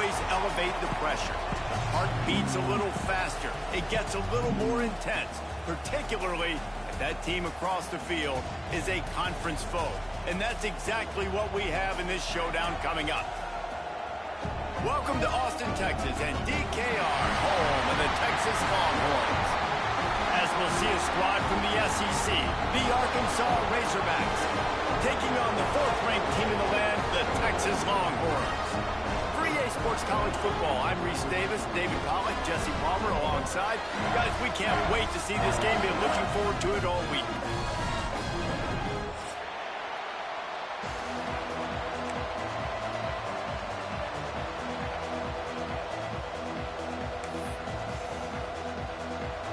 always elevate the pressure. The heart beats a little faster. It gets a little more intense, particularly if that team across the field is a conference foe. And that's exactly what we have in this showdown coming up. Welcome to Austin, Texas, and DKR, home of the Texas Longhorns. As we'll see a squad from the SEC, the Arkansas Razorbacks, taking on the fourth-ranked team in the land, the Texas Longhorns. For EA Sports College Football, I'm Reese Davis, David Pollack, Jesse Palmer alongside. Guys, we can't wait to see this game. Been looking forward to it all week.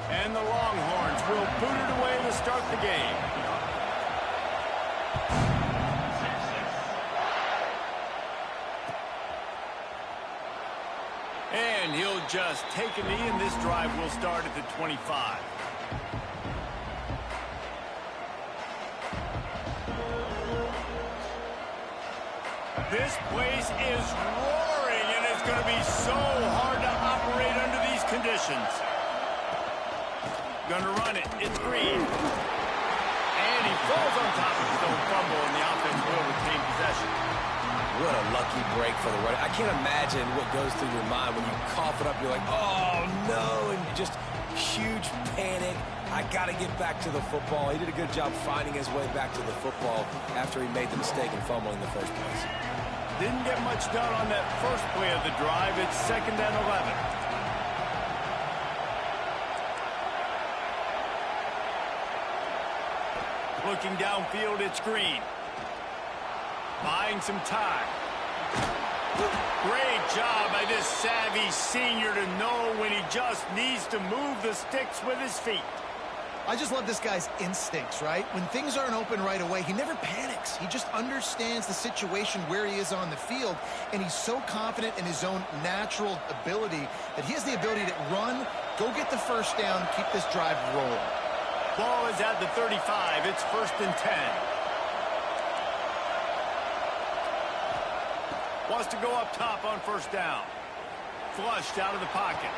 And the Longhorns will boot it away to start the game. And he'll just take a knee, and this drive will start at the 25. This place is roaring, and it's going to be so hard to operate under these conditions. Gonna run it. It's Green. And he falls on top of his own fumble, and the offense will retain possession. What a lucky break for the runner. I can't imagine what goes through your mind when you cough it up. You're like, oh, no, and just huge panic. I got to get back to the football. He did a good job finding his way back to the football after he made the mistake in fumbling in the first place. Didn't get much done on that first play of the drive. It's 2nd and 11. Looking downfield, it's Green. Buying some time. Great job by this savvy senior to know when he just needs to move the sticks with his feet. I just love this guy's instincts, right? When things aren't open right away, he never panics. He just understands the situation where he is on the field, and he's so confident in his own natural ability that he has the ability to run, go get the first down, keep this drive rolling. Ball is at the 35. It's 1st and 10. Wants to go up top on first down. Flushed out of the pocket.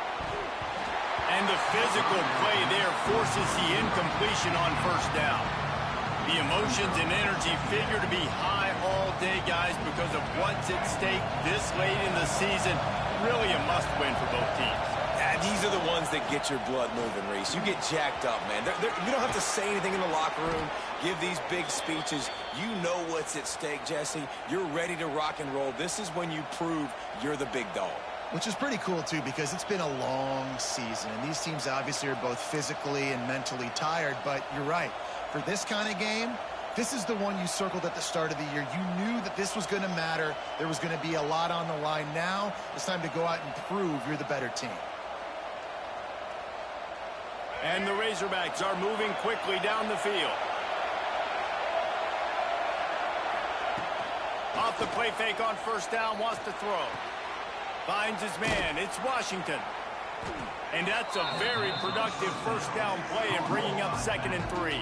And the physical play there forces the incompletion on first down. The emotions and energy figure to be high all day, guys, because of what's at stake this late in the season. Really a must-win for both teams. These are the ones that get your blood moving, Reese. You get jacked up, man. You don't have to say anything in the locker room, give these big speeches. You know what's at stake, Jesse. You're ready to rock and roll. This is when you prove you're the big dog. Which is pretty cool, too, because it's been a long season, and these teams obviously are both physically and mentally tired, but you're right. For this kind of game, this is the one you circled at the start of the year. You knew that this was going to matter. There was going to be a lot on the line. Now it's time to go out and prove you're the better team. And the Razorbacks are moving quickly down the field. Off the play fake on first down, wants to throw. Finds his man. It's Washington. And that's a very productive first down play and bringing up 2nd and 3.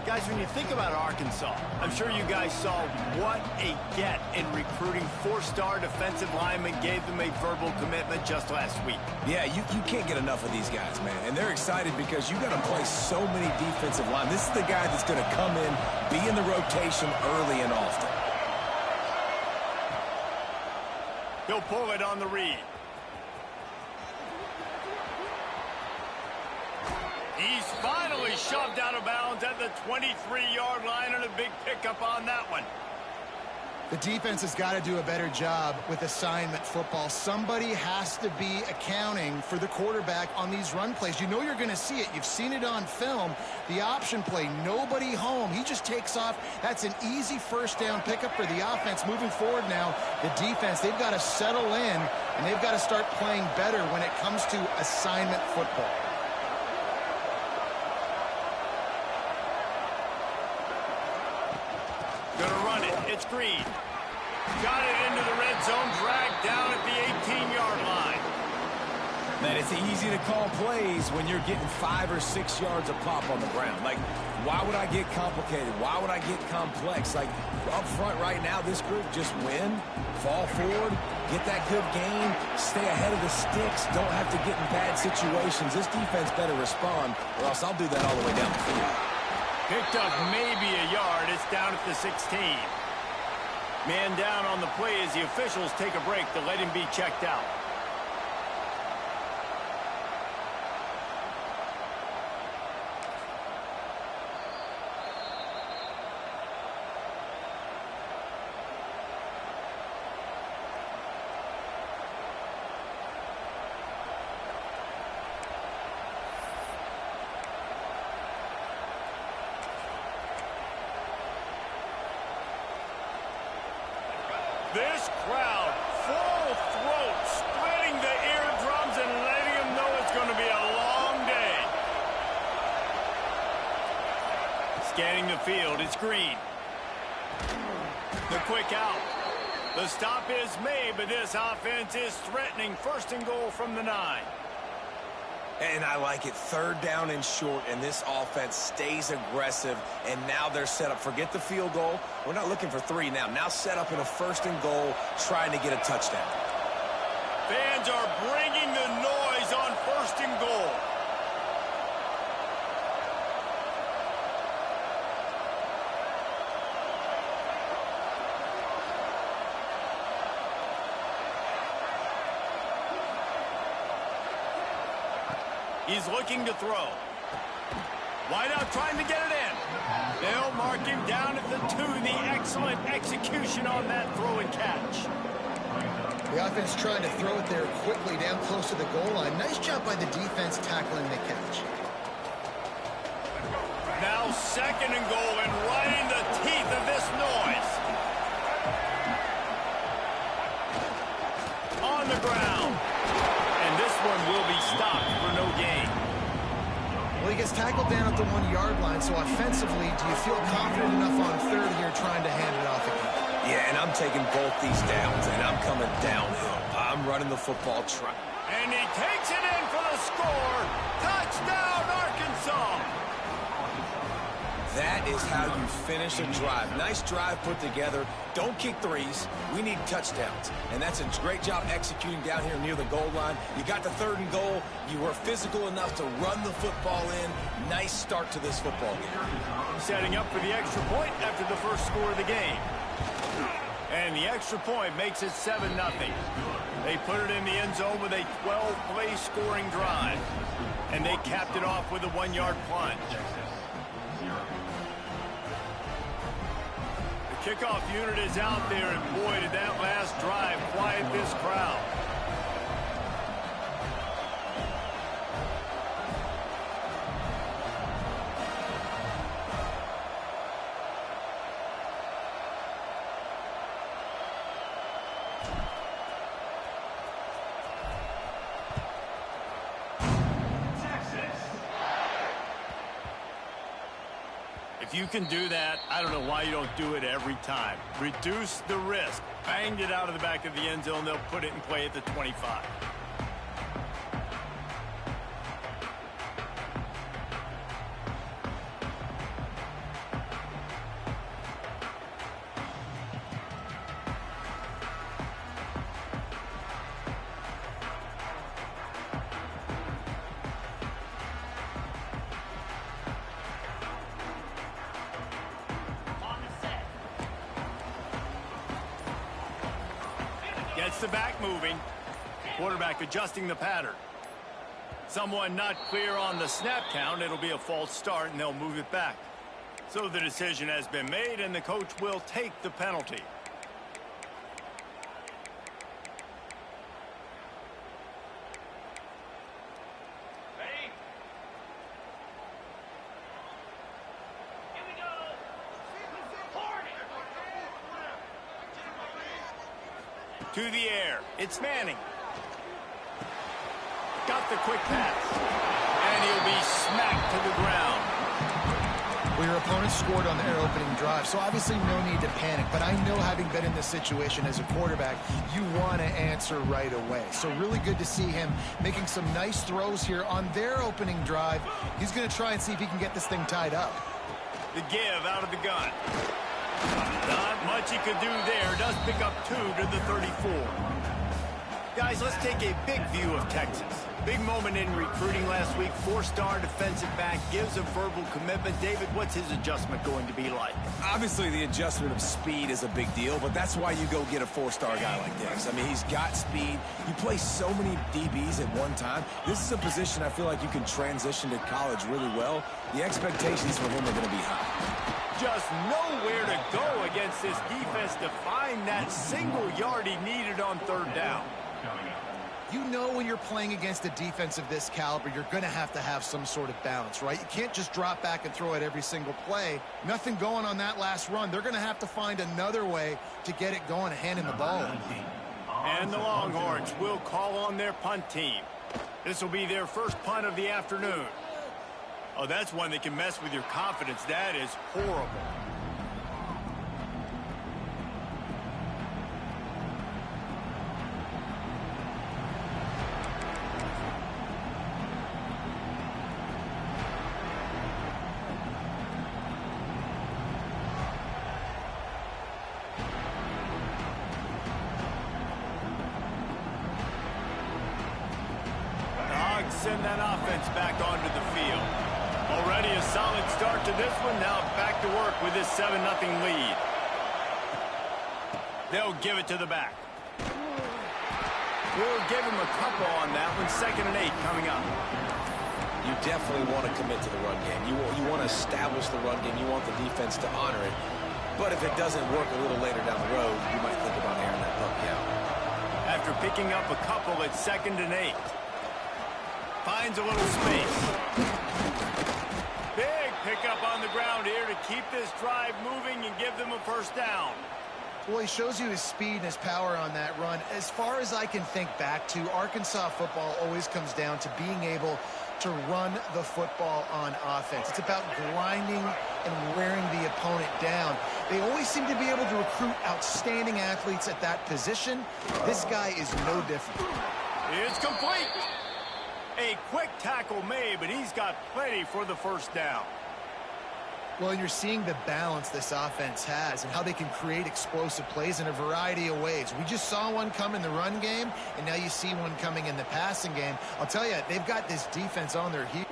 Guys, when you think about Arkansas, I'm sure you guys saw what a get in recruiting. 4-star defensive linemen, gave them a verbal commitment just last week. Yeah, you can't get enough of these guys, man. And they're excited because you got to play so many defensive line. This is the guy that's going to come in, be in the rotation early and often. He'll pull it on the read. He's finally shoved out of bounds at the 23-yard line, and a big pickup on that one. The defense has got to do a better job with assignment football. Somebody has to be accounting for the quarterback on these run plays. You know you're going to see it. You've seen it on film. The option play, nobody home. He just takes off. That's an easy first down pickup for the offense. Moving forward now, the defense, they've got to settle in, and they've got to start playing better when it comes to assignment football. Gonna run it. It's Green. Got it into the red zone, dragged down at the 18-yard line. Man, it's easy to call plays when you're getting 5 or 6 yards a pop on the ground. Like, why would I get complicated? Why would I get complex? Like, up front right now, this group just win, fall forward, get that good gain, stay ahead of the sticks, don't have to get in bad situations. This defense better respond, or else I'll do that all the way down the field. Picked up maybe a yard. It's down at the 16. Man down on the play as the officials take a break to let him be checked out. This crowd, full throat, splitting the eardrums and letting them know it's going to be a long day. Scanning the field, it's Green. The quick out. The stop is made, but this offense is threatening. First and goal from the 9. And I like it. Third down and short, and this offense stays aggressive, and now they're set up. Forget the field goal. We're not looking for 3 now. Now set up in a first and goal, trying to get a touchdown. Fans are bringing the noise on first and goal. He's looking to throw. Wide out trying to get it in. They'll mark him down at the 2. The excellent execution on that throw and catch. The offense trying to throw it there quickly down close to the goal line. Nice job by the defense tackling the catch. Now second and goal and right in the teeth of this noise. On the ground. And this one will be stopped for no gain. Well, he gets tackled down at the 1-yard line, so offensively, do you feel confident enough on third here trying to hand it off again? Yeah, and I'm taking both these downs, and I'm coming downhill. I'm running the football try. And he takes it in for the score. Touchdown, Arkansas. That is how you finish a drive. Nice drive put together. Don't kick threes. We need touchdowns. And that's a great job executing down here near the goal line. You got the third and goal. You were physical enough to run the football in. Nice start to this football game. Setting up for the extra point after the first score of the game. And the extra point makes it 7-0. They put it in the end zone with a 12-play scoring drive. And they capped it off with a 1-yard plunge. Kickoff unit is out there, and boy, did that last drive quiet this crowd. If you can do that, I don't know why you don't do it every time. Reduce the risk. Banged it out of the back of the end zone. They'll put it in play at the 25. Gets the back moving. Quarterback adjusting the pattern. Someone not clear on the snap count. It'll be a false start, and they'll move it back. So the decision has been made, and the coach will take the penalty. To the air. It's Manning. Got the quick pass. And he'll be smacked to the ground. Well, your opponent scored on their opening drive, so obviously no need to panic. But I know, having been in this situation as a quarterback, you want to answer right away. So really good to see him making some nice throws here on their opening drive. He's going to try and see if he can get this thing tied up. The give out of the gun. Not much he could do there. Does pick up 2 to the 34. Guys, let's take a big view of Texas. Big moment in recruiting last week. 4-star defensive back gives a verbal commitment. David, what's his adjustment going to be like? Obviously, the adjustment of speed is a big deal, but that's why you go get a 4-star guy like this. I mean, he's got speed. You play so many DBs at one time. This is a position I feel like you can transition to college really well. The expectations for him are going to be high. Just nowhere to go against this defense to find that single yard he needed on third down. You know when you're playing against a defense of this caliber, you're going to have some sort of balance, right? You can't just drop back and throw it every single play. Nothing going on that last run. They're going to have to find another way to get it going and hand him the ball. And the Longhorns will call on their punt team. This will be their first punt of the afternoon. Oh, that's one that can mess with your confidence. That is horrible. Send that offense back onto the field. Already a solid start to this one. Now back to work with this 7-0 lead. They'll give it to the back. We'll give him a couple on that one. 2nd and 8 coming up. You definitely want to commit to the run game. You want to establish the run game. You want the defense to honor it. But if it doesn't work a little later down the road, you might think about airing that puppy out. After picking up a couple at 2nd and 8. Finds a little space. Big pickup on the ground here to keep this drive moving and give them a first down. Well, he shows you his speed and his power on that run. As far as I can think back to, Arkansas football always comes down to being able to run the football on offense. It's about grinding and wearing the opponent down. They always seem to be able to recruit outstanding athletes at that position. This guy is no different. It's complete. A quick tackle made, but he's got plenty for the first down. Well, you're seeing the balance this offense has and how they can create explosive plays in a variety of ways. We just saw one come in the run game, and now you see one coming in the passing game. I'll tell you, they've got this defense on their heels.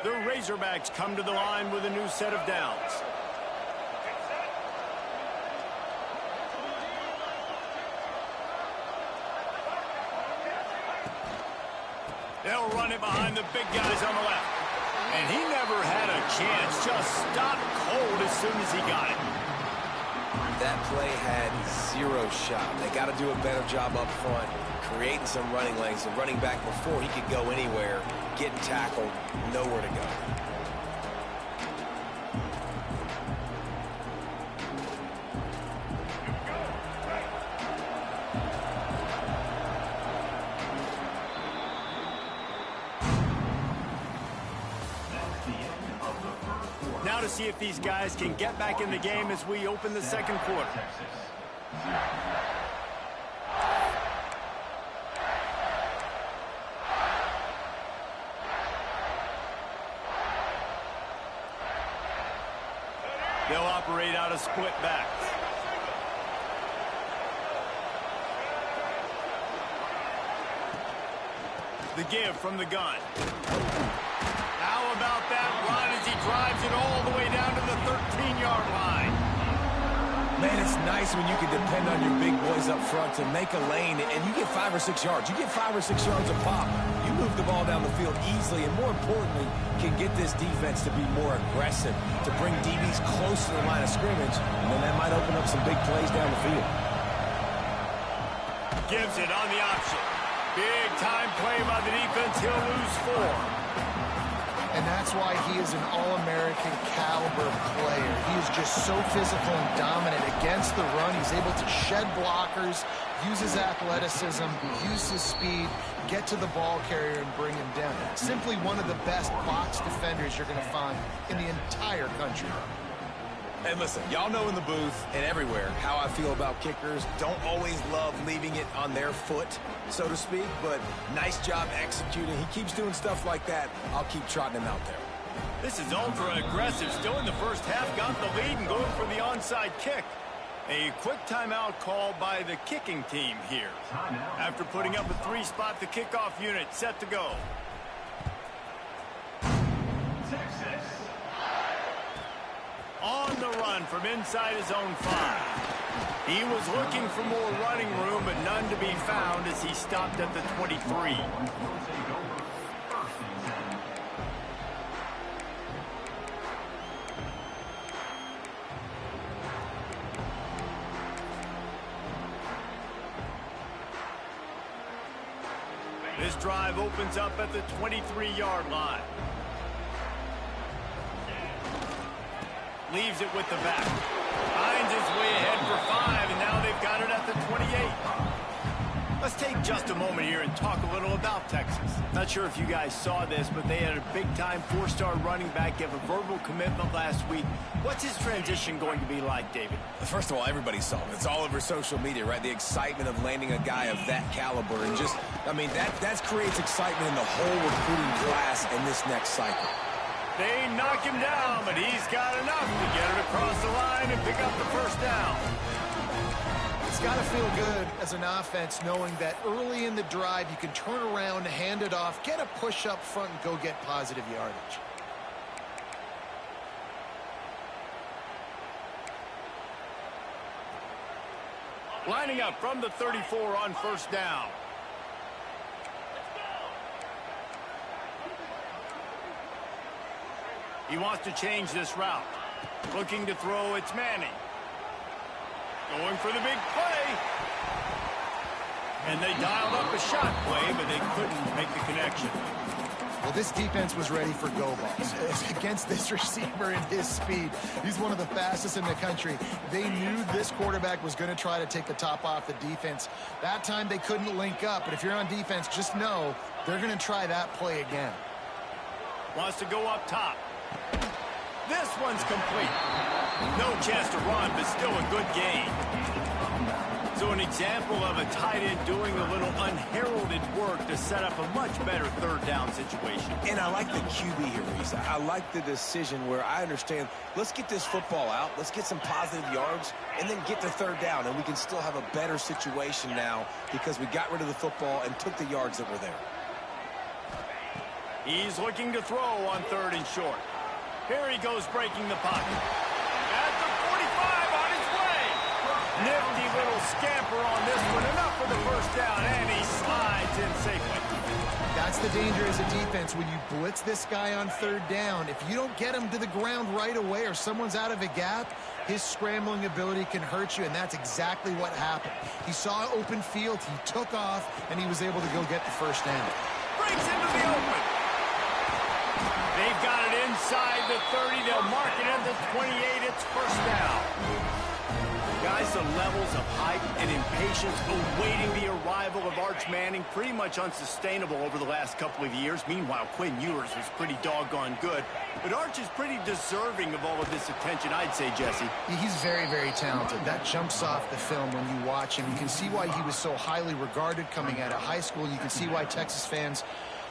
The Razorbacks come to the line with a new set of downs. They'll run it behind the big guys on the left. And he never had a chance. Just stopped cold as soon as he got it. That play had zero shot. They got to do a better job up front, creating some running lanes. The running back, before he could go anywhere, getting tackled, nowhere to go. Now to see if these guys can get back in the game as we open the second quarter. They'll operate out a split back. The give from the gun. How about that run as he drives it all the way down to the 13-yard line? Man, it's nice when you can depend on your big boys up front to make a lane, and you get 5 or 6 yards. You get 5 or 6 yards a pop. You move the ball down the field easily, and more importantly, can get this defense to be more aggressive, to bring DBs close to the line of scrimmage, and then that might open up some big plays down the field. Gives it on the option. Big time play by the defense. He'll lose 4. And that's why he is an All-American caliber player. He is just so physical and dominant against the run. He's able to shed blockers, use his athleticism, use his speed, get to the ball carrier and bring him down. Simply one of the best box defenders you're going to find in the entire country. And listen, y'all know in the booth and everywhere how I feel about kickers. Don't always love leaving it on their foot, so to speak, but nice job executing. He keeps doing stuff like that. I'll keep trotting him out there. This is ultra-aggressive. Still in the first half, got the lead and going for the onside kick. A quick timeout call by the kicking team here. After putting up a 3-spot, the kickoff unit set to go. On the run from inside his own 5. He was looking for more running room, but none to be found as he stopped at the 23. This drive opens up at the 23-yard line. Leaves it with the back. Finds his way ahead for 5, and now they've got it at the 28. Let's take just a moment here and talk a little about Texas. Not sure if you guys saw this, but they had a big-time 4-star running back give a verbal commitment last week. What's his transition going to be like, David? First of all, everybody saw it. It's all over social media, right? The excitement of landing a guy of that caliber. And just, I mean, that creates excitement in the whole recruiting class in this next cycle. They knock him down, but he's got enough to get it across the line and pick up the first down. It's got to feel good as an offense knowing that early in the drive you can turn around, hand it off, get a push up front, and go get positive yardage. Lining up from the 34 on first down. He wants to change this route. Looking to throw, it's Manning. Going for the big play. And they dialed up a shot play, but they couldn't make the connection. Well, this defense was ready for go balls. Against this receiver and his speed, he's one of the fastest in the country. They knew this quarterback was going to try to take the top off the defense. That time they couldn't link up, but if you're on defense, just know they're going to try that play again. Wants to go up top. This one's complete. No chance to run, but still a good gain. So an example of a tight end doing a little unheralded work to set up a much better third down situation. And I like the QB here, Reese. I like the decision where I understand, let's get this football out, let's get some positive yards, and then get to third down, and we can still have a better situation now because we got rid of the football and took the yards that were there. He's looking to throw on third and short. Here he goes breaking the pocket. At the 45 on his way. Nifty little scamper on this one. Enough for the first down, and he slides in safely. That's the danger as a defense when you blitz this guy on third down. If you don't get him to the ground right away or someone's out of a gap, his scrambling ability can hurt you, and that's exactly what happened. He saw open field, he took off, and he was able to go get the first down. Breaks into the open. They've got it inside the 30. They'll mark it at the 28. It's first down. Guys, the levels of hype and impatience awaiting the arrival of Arch Manning pretty much unsustainable over the last couple of years. Meanwhile, Quinn Ewers was pretty doggone good. But Arch is pretty deserving of all of this attention, I'd say, Jesse. He's very, very talented. That jumps off the film when you watch him. You can see why he was so highly regarded coming out of high school. You can see why Texas fans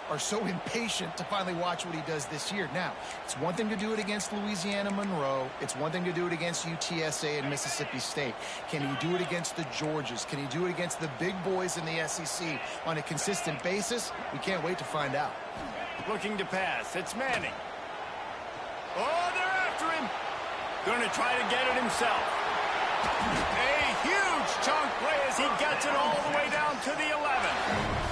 are so impatient to finally watch what he does this year. Now, it's one thing to do it against Louisiana Monroe. It's one thing to do it against UTSA and Mississippi State. Can he do it against the Georgias? Can he do it against the big boys in the SEC on a consistent basis? We can't wait to find out. Looking to pass. It's Manning. Oh, they're after him. Going to try to get it himself. A huge chunk play as he gets it all the way down to the 11.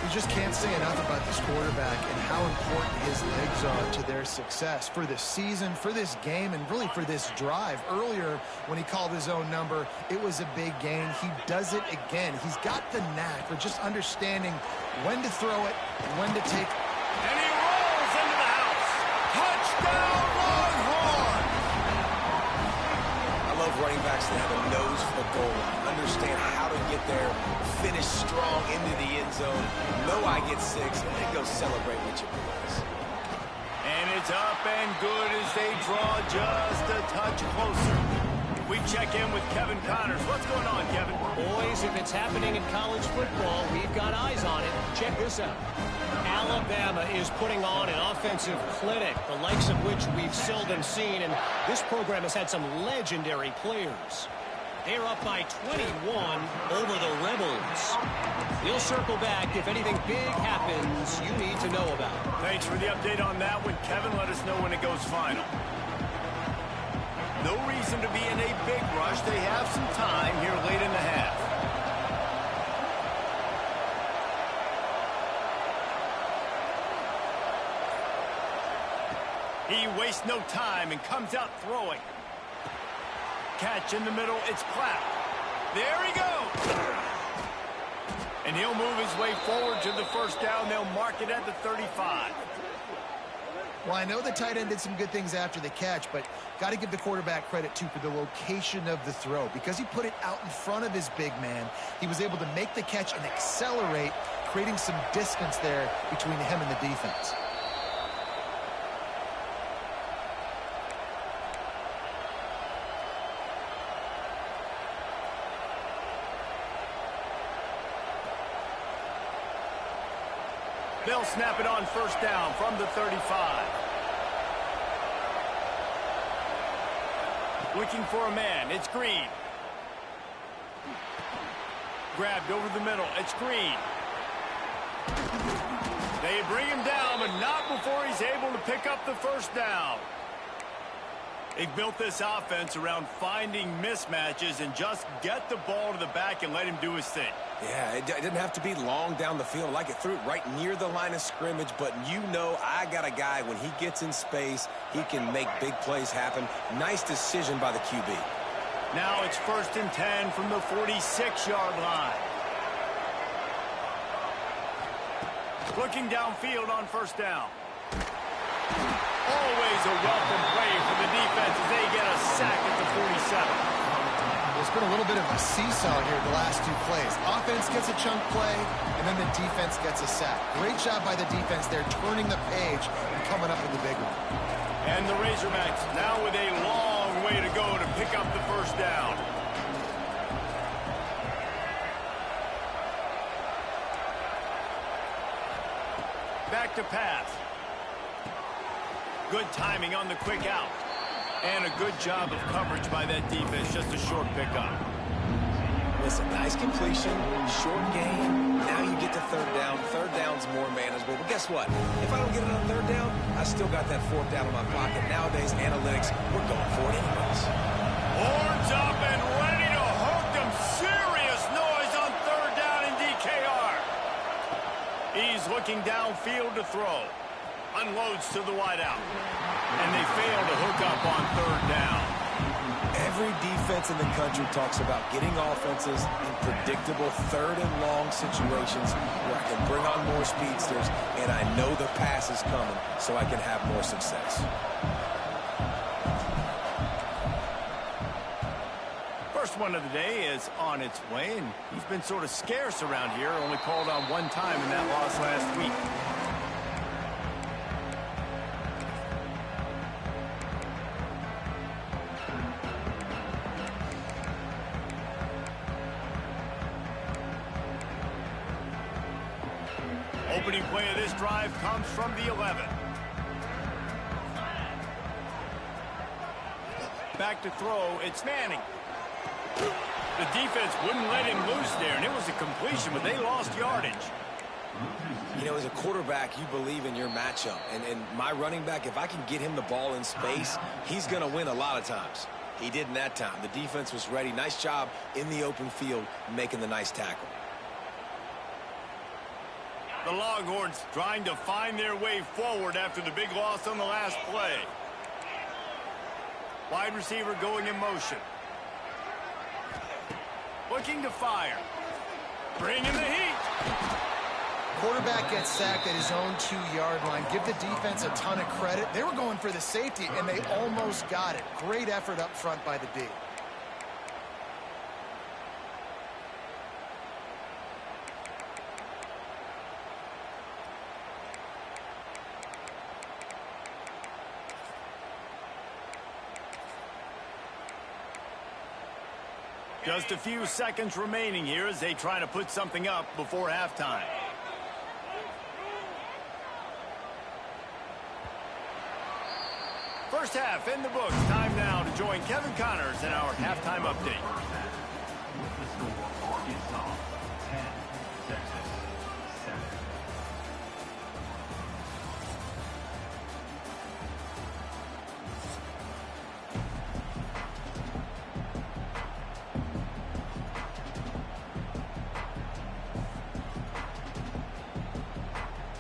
You just can't say enough about this quarterback and how important his legs are to their success for this season, for this game, and really for this drive. Earlier, when he called his own number, it was a big gain. He does it again. He's got the knack for just understanding when to throw it, when to take. And he rolls into the house. Touchdown, Longhorns! I love running backs that have a nose for the goal line, understand how to get there, finish strong into the end zone, know I get 6, and then go celebrate with your boys. And it's up and good as they draw just a touch closer. We check in with Kevin Connors. What's going on, Kevin? Boys, if it's happening in college football, we've got eyes on it. Check this out. Alabama is putting on an offensive clinic, the likes of which we've seldom seen, and this program has had some legendary players. They're up by 21 over the Rebels. We'll circle back if anything big happens you need to know about. Thanks for the update on that one, Kevin. Let us know when it goes final. No reason to be in a big rush. They have some time here late in the half. He wastes no time and comes out throwing. Catch in the middle. It's Clapp. There he goes. And he'll move his way forward to the first down. They'll mark it at the 35. Well, I know the tight end did some good things after the catch, but got to give the quarterback credit, too, for the location of the throw. Because he put it out in front of his big man, he was able to make the catch and accelerate, creating some distance there between him and the defense. They'll snap it on first down from the 35. Looking for a man. It's Green. Grabbed over the middle. It's Green. They bring him down, but not before he's able to pick up the first down. They've built this offense around finding mismatches and just get the ball to the back and let him do his thing. Yeah, it didn't have to be long down the field. Like it threw it right near the line of scrimmage, but you know I got a guy, when he gets in space, he can make big plays happen. Nice decision by the QB. Now it's 1st and 10 from the 46-yard line. Looking downfield on first down. Always a welcome play for the defense as they get a sack at the 47. There's been a little bit of a seesaw here the last 2 plays. Offense gets a chunk play, and then the defense gets a sack. Great job by the defense there, turning the page and coming up with the big one. And the Razorbacks now with a long way to go to pick up the first down. Back to pass. Good timing on the quick out. And a good job of coverage by that defense. Just a short pickup. Listen, nice completion, short game. Now you get to third down. Third down's more manageable. But guess what? If I don't get it on third down, I still got that 4th down in my pocket. Nowadays, analytics, we're going for it anyways. Horns up and ready to hook them. Serious noise on third down in DKR. He's looking downfield to throw. Unloads to the wideout. And they fail to hook up on third down. Every defense in the country talks about getting offenses in predictable 3rd and long situations where I can bring on more speedsters and I know the pass is coming so I can have more success. First one of the day is on its way, and he's been sort of scarce around here. Only called on 1 time in that loss last week. Opening play of this drive comes from the 11. Back to throw, it's Manning. The defense wouldn't let him loose there, and it was a completion, but they lost yardage. You know, as a quarterback, you believe in your matchup. And my running back, if I can get him the ball in space, he's going to win a lot of times. He did in that time. The defense was ready. Nice job in the open field making the nice tackle. The Longhorns trying to find their way forward after the big loss on the last play. Wide receiver going in motion. Looking to fire. Bringing the heat. Quarterback gets sacked at his own 2-yard line. Give the defense a ton of credit. They were going for the safety, and they almost got it. Great effort up front by the D. Just a few seconds remaining here as they try to put something up before halftime. First half in the books. Time now to join Kevin Connors in our halftime update.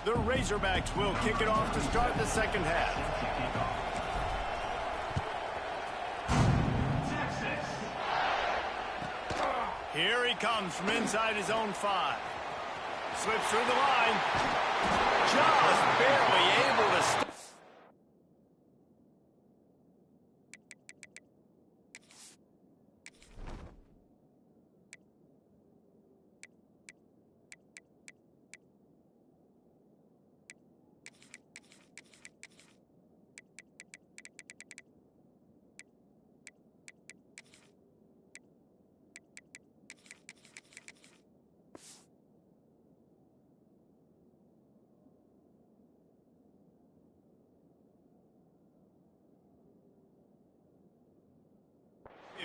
The Razorbacks will kick it off to start the second half. Here he comes from inside his own 5. Slips through the line. Just barely able to stop.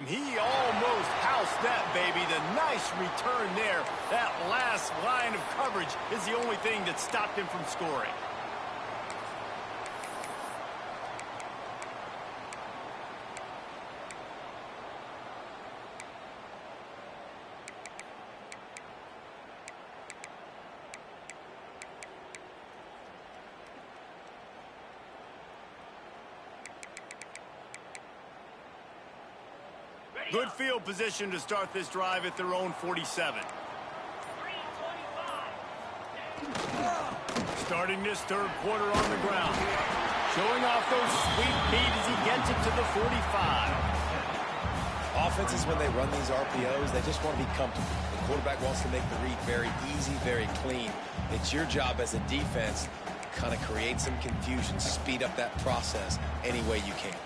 He almost housed that baby. The nice return there. That last line of coverage is the only thing that stopped him from scoring. Good field position to start this drive at their own 47. Starting this third quarter on the ground. Showing off those sweet feet as he gets it to the 45. Offenses, when they run these RPOs, they just want to be comfortable. The quarterback wants to make the read very easy, very clean. It's your job as a defense to kind of create some confusion, speed up that process any way you can.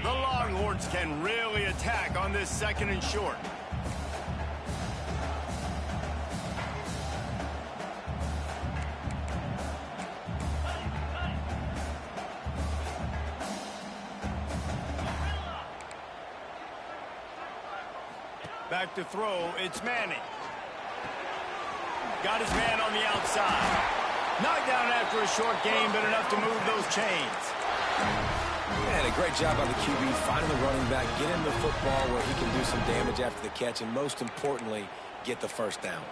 The Longhorns can really attack on this second and short. Back to throw, it's Manning. Got his man on the outside. Knocked down after a short game, but enough to move those chains. And a great job by the QB finding the running back, get him the football where he can do some damage after the catch, and most importantly, get the first down.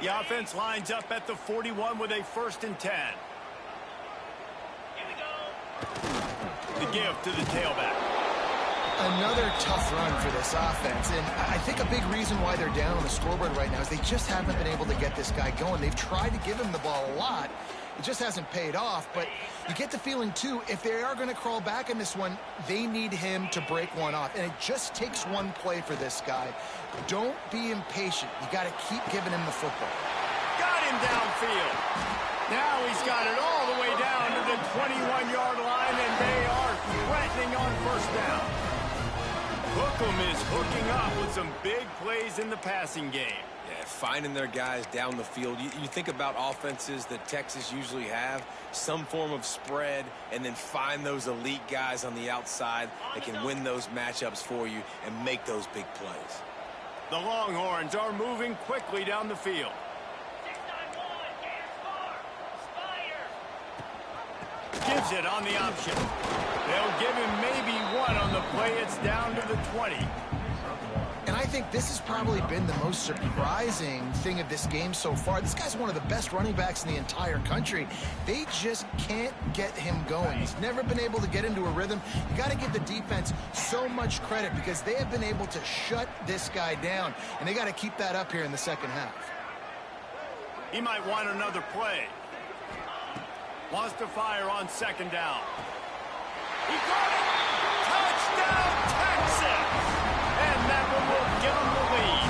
The offense lines up at the 41 with a 1st and 10. The give to the tailback. Another tough run for this offense, and I think a big reason why they're down on the scoreboard right now is they just haven't been able to get this guy going. They've tried to give him the ball a lot. It just hasn't paid off, but you get the feeling, too, if they are going to crawl back in this one, they need him to break one off, and it just takes one play for this guy. Don't be impatient. You got to keep giving him the football. Got him downfield. Now he's got it all the way down to the 21-yard line, and they are threatening on 1st down. Hookem is hooking up with some big plays in the passing game. Yeah, finding their guys down the field. You think about offenses that Texas usually have, some form of spread, and then find those elite guys on the outside that can win those matchups for you and make those big plays. The Longhorns are moving quickly down the field. Gives it on the option. They'll give him maybe one on the play. It's down to the 20. And I think think this has probably been the most surprising thing of this game so far. This guy's one of the best running backs in the entire country. They just can't get him going. He's never been able to get into a rhythm. You got to give the defense so much credit because they have been able to shut this guy down, and they got to keep that up here in the second half. He might want another play. Wants to fire on second down. He got it! Touchdown, Texas! And that one will give them the lead.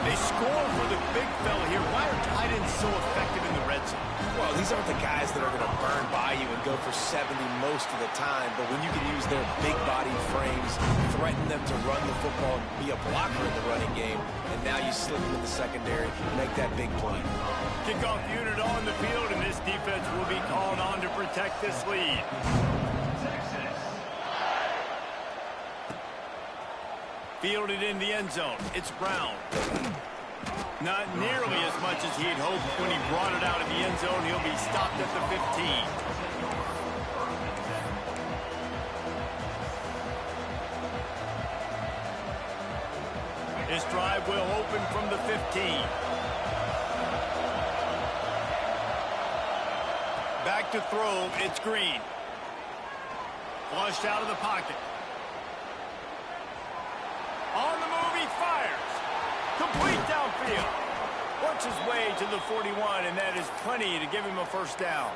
They score for the big fella here. Why are tight ends so effective in the red zone? Well, these aren't the guys that are going to burn by you and go for 70 most of the time, but when you can use their big body frames, threaten them to run the football and be a blocker in the running game, and now you slip them in the secondary, make that big play. Kickoff unit on the field, and this defense will be called on to protect this lead. Fielded in the end zone. It's Brown. Not nearly as much as he had hoped when he brought it out of the end zone. He'll be stopped at the 15. This drive will open from the 15. Back to throw. It's Green. Flushed out of the pocket. On the move, he fires. Complete downfield. Works his way to the 41, and that is plenty to give him a first down.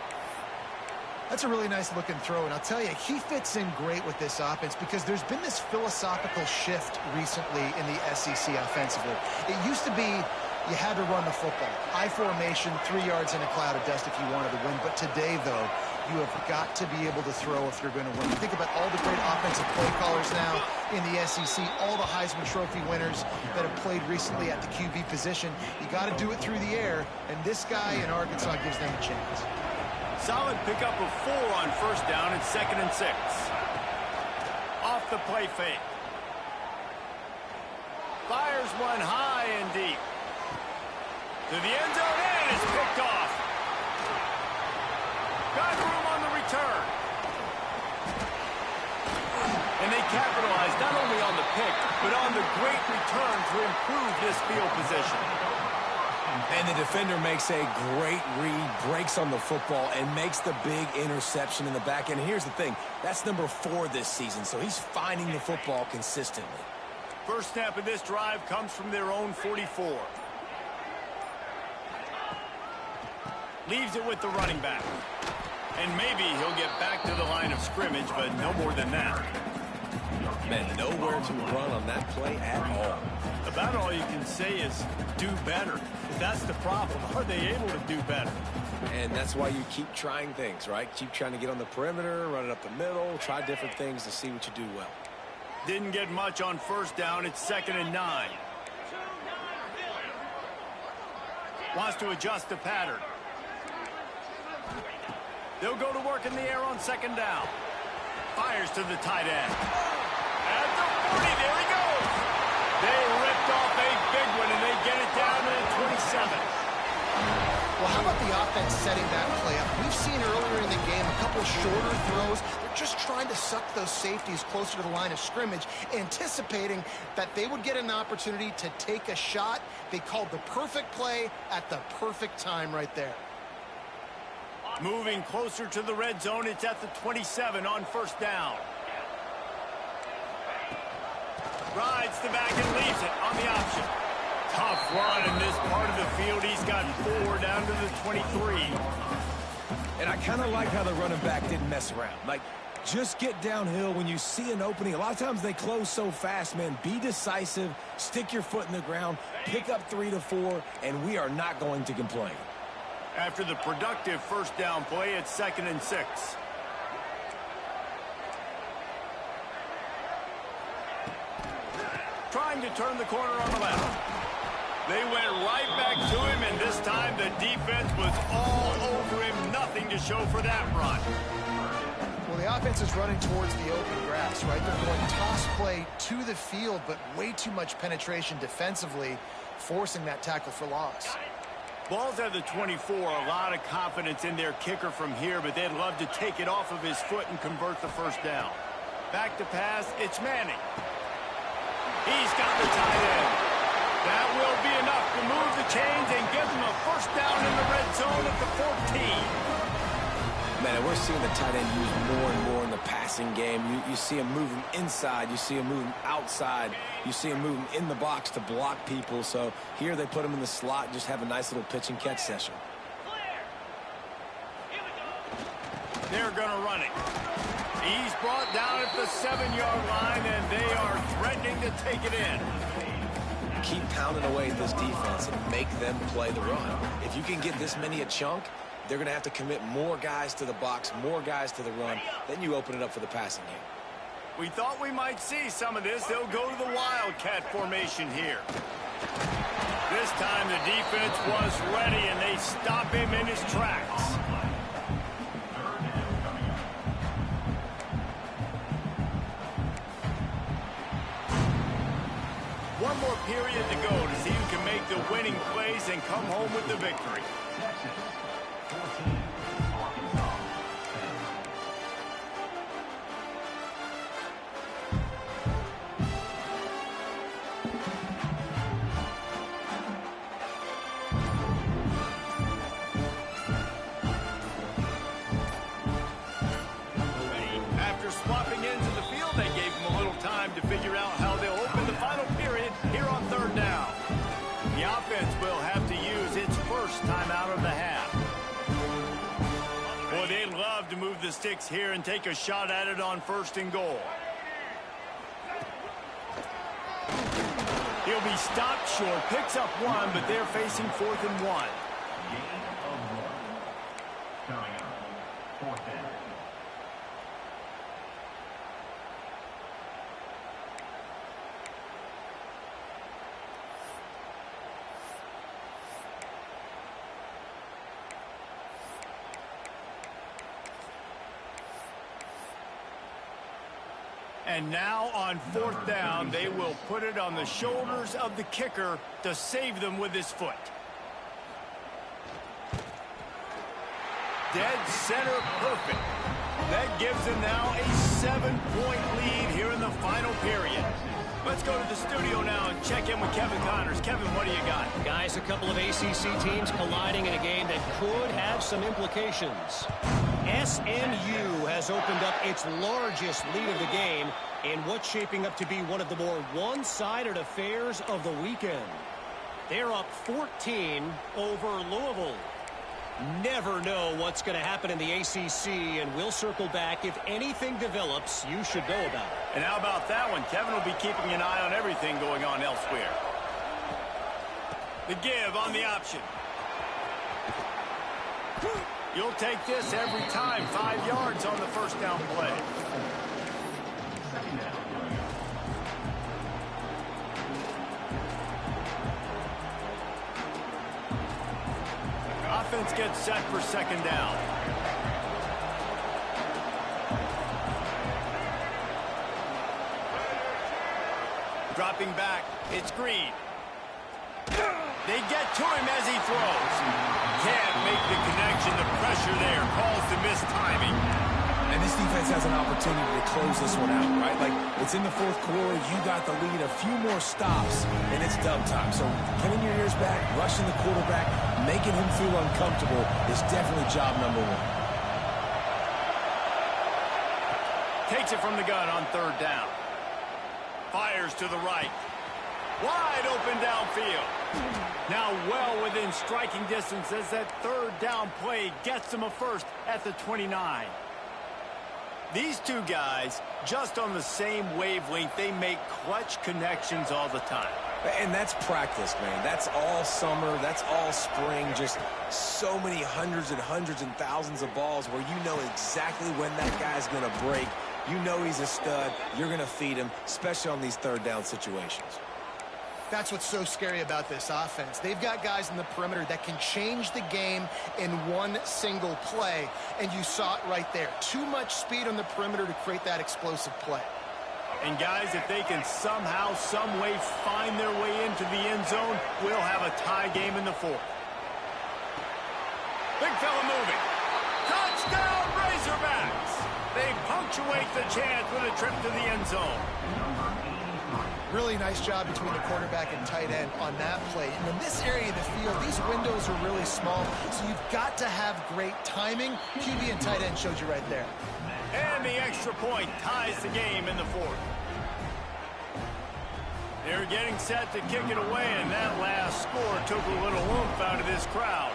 That's a really nice looking throw, and I'll tell you, he fits in great with this offense because there's been this philosophical shift recently in the SEC offensively. It used to be you had to run the football. I formation, 3 yards in a cloud of dust if you wanted to win. But today, though, you have got to be able to throw if you're going to win. You think about all the great offensive play callers now in the SEC, all the Heisman Trophy winners that have played recently at the QB position. You got to do it through the air, and this guy in Arkansas gives them a chance. Solid pickup of 4 on first down and 2nd and 6. Off the play fake. Fires one high and deep. To the end zone, and it's picked off. Got room on the return. And they capitalize not only on the pick, but on the great return to improve this field position. And the defender makes a great read, breaks on the football, and makes the big interception in the back end. Here's the thing. That's number 4 this season, so he's finding the football consistently. First snap of this drive comes from their own 44. Leaves it with the running back. And maybe he'll get back to the line of scrimmage, but no more than that. Man, nowhere to run on that play at all. About all you can say is do better. That's the problem. Are they able to do better? And that's why you keep trying things, right? Keep trying to get on the perimeter, run it up the middle, try different things to see what you do well. Didn't get much on first down. It's 2nd and 9. Wants to adjust the pattern. They'll go to work in the air on 2nd down. Fires to the tight end. At the 40, there he goes. They ripped off a big one, and they get it down to the 27. Well, how about the offense setting that play up? We've seen earlier in the game a couple shorter throws. They're just trying to suck those safeties closer to the line of scrimmage, anticipating that they would get an opportunity to take a shot. They called the perfect play at the perfect time right there. Moving closer to the red zone, it's at the 27 on first down. Rides the back and leaves it on the option. Tough run in this part of the field. He's got 4 down to the 23. And I kind of like how the running back didn't mess around. Like, just get downhill when you see an opening. A lot of times they close so fast, man. Be decisive, stick your foot in the ground, pick up 3 to 4, and we are not going to complain. After the productive first down play, it's 2nd and 6. Trying to turn the corner on the left. They went right back to him, and this time the defense was all over him. Nothing to show for that run. Well, the offense is running towards the open grass, right? They're going toss play to the field, but way too much penetration defensively, forcing that tackle for loss. Ball's at the 24. A lot of confidence in their kicker from here, but they'd love to take it off of his foot and convert the first down. Back to pass, it's Manning. He's got the tight end. That will be enough to move the chains and give them a first down in the red zone at the 14. Man, we're seeing the tight end used more and more in the passing game. You see him moving inside. You see him moving outside. You see him moving in the box to block people. So here they put him in the slot and just have a nice little pitch and catch session. They're going to run it. He's brought down at the 7-yard line, and they are threatening to take it in. Keep pounding away at this defense and make them play the run. If you can get this many a chunk, they're going to have to commit more guys to the box, more guys to the run. Then you open it up for the passing game. We thought we might see some of this. They'll go to the Wildcat formation here. This time the defense was ready, and they stop him in his tracks. One more period to go to see who can make the winning plays and come home with the victory. After swapping into the field, they gave him a little time to figure out how they'll open the final period here on third down. The offense will have to use its first timeout of the half. Boy, they'd love to move the sticks here and take a shot at it on 1st and goal. He'll be stopped short, picks up 1, but they're facing 4th and 1. And now on 4th down, they will put it on the shoulders of the kicker to save them with his foot. Dead center perfect. That gives them now a 7-point lead here in the final period. Let's go to the studio now and check in with Kevin Connors. Kevin, what do you got? Guys, a couple of ACC teams colliding in a game that could have some implications. SMU has opened up its largest lead of the game in what's shaping up to be one of the more one-sided affairs of the weekend. They're up 14 over Louisville. Never know what's going to happen in the ACC, and we'll circle back. If anything develops, you should know about it. And how about that one? Kevin will be keeping an eye on everything going on elsewhere. The give on the option. You'll take this every time. 5 yards on the first down play. Offense gets set for 2nd down. Dropping back, it's Green. They get to him as he throws. Can't make the connection. The pressure there calls the missed timing. And this defense has an opportunity to close this one out, right? Like, it's in the 4th quarter. You got the lead, a few more stops, and it's dub time. So pinning your ears back, rushing the quarterback, making him feel uncomfortable is definitely job number 1. Takes it from the gun on 3rd down. Fires to the right. Wide open downfield. Now well within striking distance as that 3rd down play gets them a first at the 29. These two guys, just on the same wavelength, they make clutch connections all the time. And that's practice, man. That's all summer. That's all spring. Just so many hundreds and thousands of balls where you know exactly when that guy's going to break. You know he's a stud. You're going to feed him, especially on these 3rd down situations. That's what's so scary about this offense. They've got guys in the perimeter that can change the game in one single play, and you saw it right there. Too much speed on the perimeter to create that explosive play. And guys, if they can somehow, some way find their way into the end zone, we'll have a tie game in the 4th. Big fella moving. Touchdown, Razorbacks! They punctuate the chance with a trip to the end zone. Really nice job between the quarterback and tight end on that play. And in this area of the field, these windows are really small, so you've got to have great timing. QB and tight end showed you right there. And the extra point ties the game in the fourth. They're getting set to kick it away, and that last score took a little oomph out of this crowd.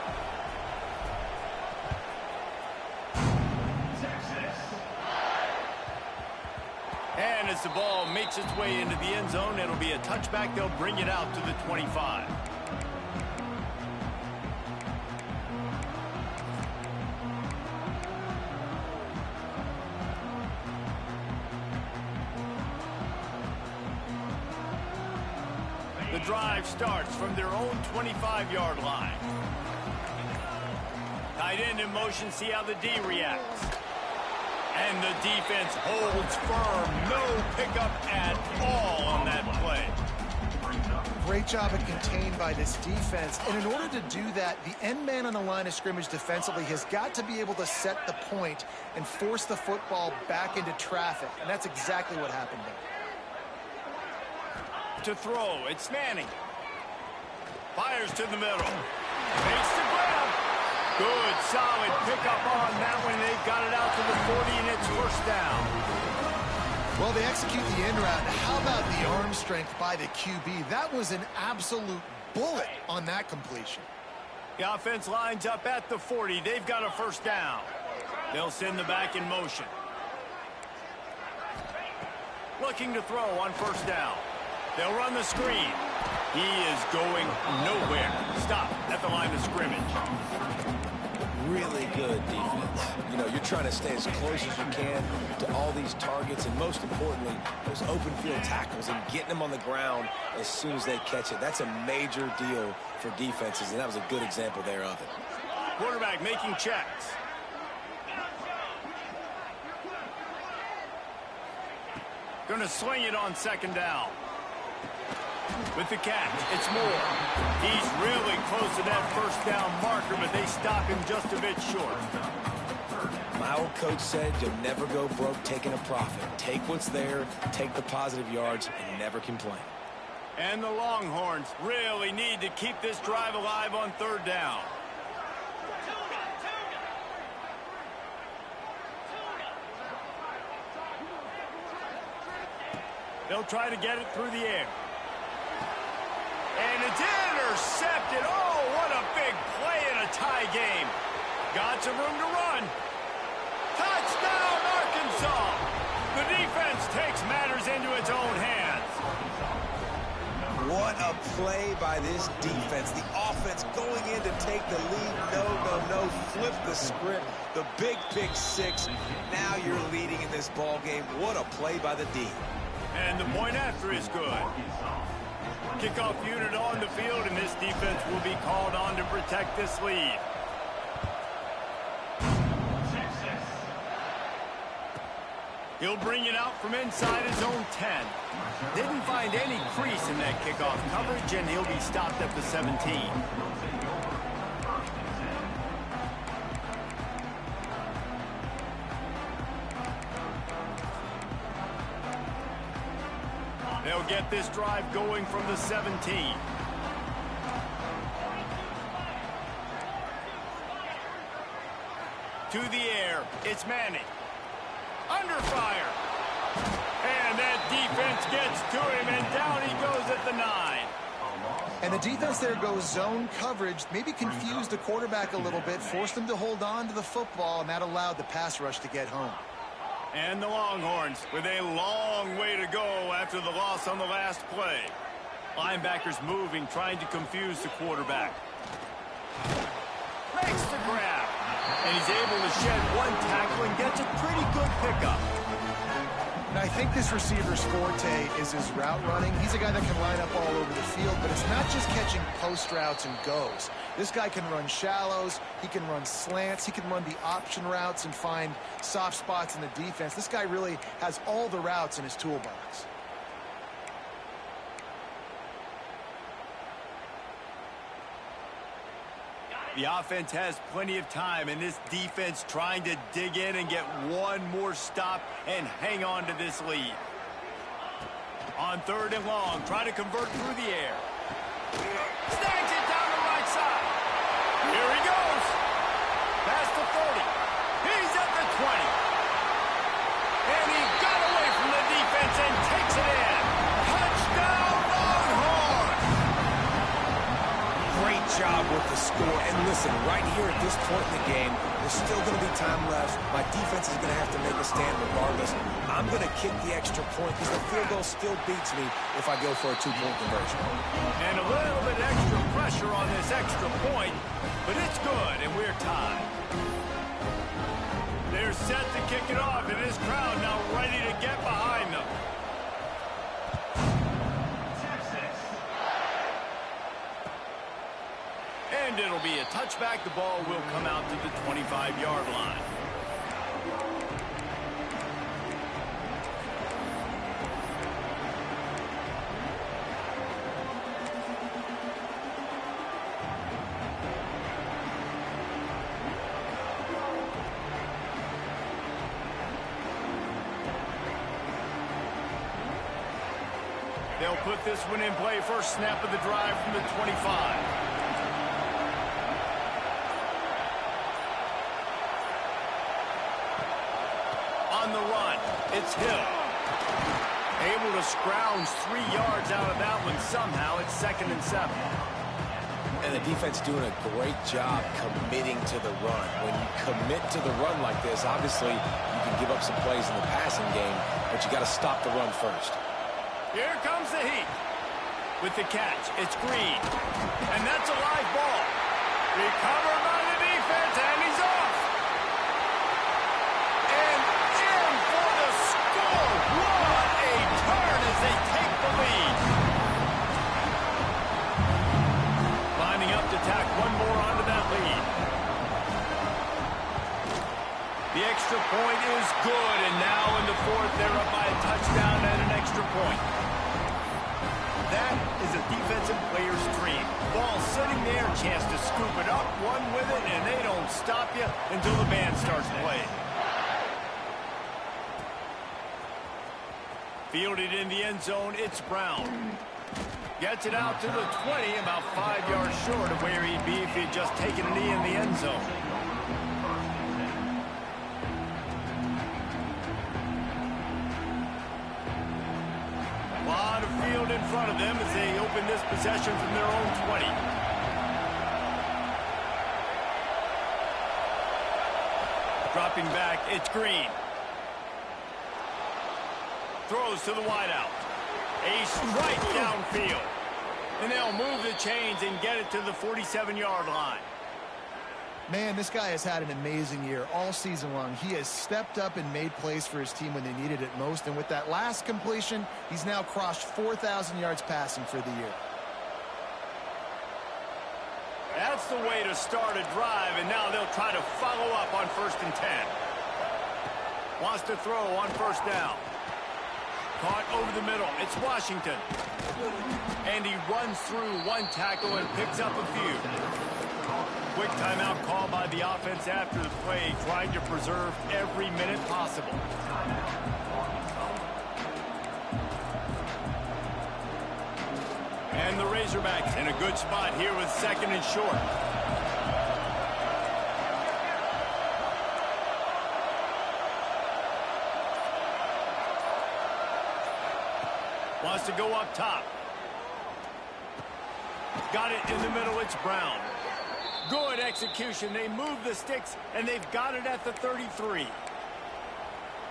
And as the ball makes its way into the end zone, it'll be a touchback. They'll bring it out to the 25. The drive starts from their own 25-yard line. Tight end in motion, see how the D reacts. And the defense holds firm. No pickup at all on that play. Great job of contained by this defense. And in order to do that, the end man on the line of scrimmage defensively has got to be able to set the point and force the football back into traffic. And that's exactly what happened there. To throw, it's Manning. Fires to the middle. Makes the grab. Good, solid pickup on that one. They've got it out to the 40, and it's first down. Well, they execute the end route. How about the arm strength by the QB? That was an absolute bullet on that completion. The offense lines up at the 40. They've got a first down. They'll send the back in motion. Looking to throw on first down. They'll run the screen. He is going nowhere. Stop at the line of scrimmage. Really good defense. You know, you're trying to stay as close as you can to all these targets, and most importantly, those open field tackles and getting them on the ground as soon as they catch it. That's a major deal for defenses, and that was a good example there of it. Quarterback making checks. Going to sling it on second down. With the catch, it's Moore. He's really close to that first down marker, but they stop him just a bit short. My old coach said you'll never go broke taking a profit. Take what's there, take the positive yards, and never complain. And the Longhorns really need to keep this drive alive on third down. They'll try to get it through the air. And it's intercepted. Oh, what a big play in a tie game. Got some room to run. Touchdown, Arkansas. The defense takes matters into its own hands. What a play by this defense. The offense going in to take the lead. No. Flip the script. The big pick six. Now you're leading in this ball game. What a play by the D. And the point after is good. Kickoff unit on the field, and this defense will be called on to protect this lead. He'll bring it out from inside his own 10. Didn't find any crease in that kickoff coverage, and he'll be stopped at the 17. They'll get this drive going from the 17. To the air, it's Manning. Under fire. And that defense gets to him, and down he goes at the 9. And the defense there goes zone coverage, maybe confused the quarterback a little bit, forced him to hold on to the football, and that allowed the pass rush to get home. And the Longhorns with a long way to go after the loss on the last play. Linebackers moving, trying to confuse the quarterback. Makes the grab. And he's able to shed one tackle and gets a pretty good pickup. Now, I think this receiver's forte is his route running. He's a guy that can line up all over the field, but it's not just catching post routes and goes. This guy can run shallows, he can run slants, he can run the option routes and find soft spots in the defense. This guy really has all the routes in his toolbox. The offense has plenty of time, and this defense trying to dig in and get one more stop and hang on to this lead. On 3rd and long, try to convert through the air. Snags it down the right side. Here he goes. Past the 30. He's at the 20. And he got away from the defense and takes it in. Touchdown, Longhorns! Great job with the score. And listen, right here at this point in the game, there's still going to be time left. My defense is going to have to make a stand regardless. I'm going to kick the extra point because the field goal still beats me if I go for a 2-point conversion. And a little bit extra pressure on this extra point, but it's good, and we're tied. They're set to kick it off, and this crowd now ready to get behind them. And it'll be a touchback. The ball will come out to the 25-yard line. They'll put this one in play. First snap of the drive from the 25. On the run, it's Hill. Able to scrounge 3 yards out of that one somehow. It's 2nd and 7. And the defense doing a great job committing to the run. When you commit to the run like this, obviously you can give up some plays in the passing game, but you got to stop the run first. Here comes the heat. With the catch, it's Green. And that's a live ball. Recovered by the defense, and he's off. And in for the score. What a turn as they take the lead. Lining up to tack one more onto that lead. The extra point is good, and now in the 4th, they're up by a touchdown and an extra point. That is a defensive player's dream. Ball sitting there, chance to scoop it up, run with it, and they don't stop you until the band starts playing. Fielded in the end zone, it's Brown. Gets it out to the 20, about 5 yards short of where he'd be if he'd just taken a knee in the end zone. Lot of field in front of them as they open this possession from their own 20. Dropping back, it's Green. Throws to the wideout. A strike downfield. And they'll move the chains and get it to the 47-yard line. Man, this guy has had an amazing year all season long. He has stepped up and made plays for his team when they needed it most. And with that last completion, he's now crossed 4,000 yards passing for the year. That's the way to start a drive, and now they'll try to follow up on 1st and 10. Wants to throw on 1st down. Caught over the middle. It's Washington. And he runs through one tackle and picks up a few. Quick timeout call by the offense after the play, trying to preserve every minute possible. And the Razorbacks in a good spot here with 2nd and short. Wants to go up top. Got it in the middle. It's Brown. Good execution. They move the sticks, and they've got it at the 33.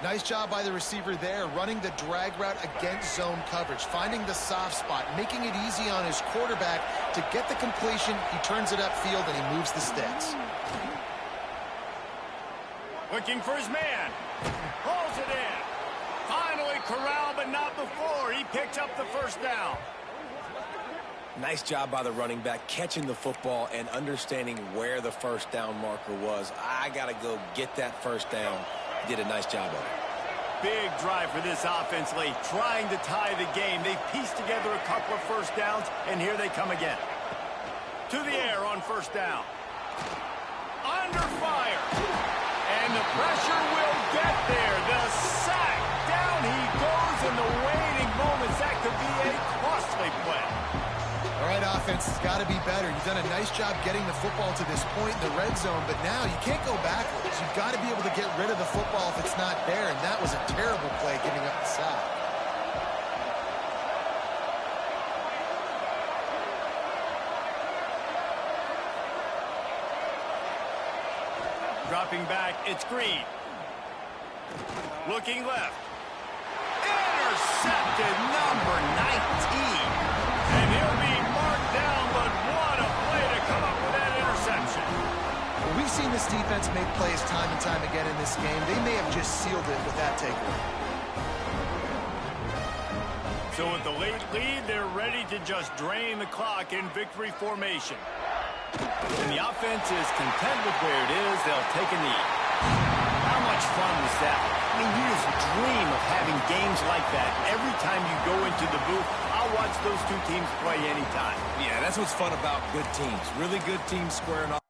Nice job by the receiver there, running the drag route against zone coverage, finding the soft spot, making it easy on his quarterback to get the completion. He turns it upfield, and he moves the sticks. Looking for his man. Pulls it in. Finally corralled, but not before. He picks up the 1st down. Nice job by the running back, catching the football and understanding where the 1st down marker was. I got to go get that 1st down. He did a nice job of it. Big drive for this offense late, trying to tie the game. They pieced together a couple of 1st downs, and here they come again. To the air on 1st down. Under fire. And the pressure will get there. The sack. Down he goes in the waiting moments. That could be a costly play. All right, offense has got to be better. You've done a nice job getting the football to this point in the red zone, but now you can't go backwards. You've got to be able to get rid of the football if it's not there, and that was a terrible play giving up the sack. Dropping back, it's Green. Looking left. Intercepted, number 19. And he'll be marked down, but what a play to come up with that interception. Well, we've seen this defense make plays time and time again in this game. They may have just sealed it with that takeaway. So with the late lead, they're ready to just drain the clock in victory formation. And the offense is content with where it is. They'll take a knee. How much fun was that? I mean, you just dream of having games like that every time you go into the booth. I'll watch those two teams play anytime. Yeah, that's what's fun about good teams. Really good teams squaring off.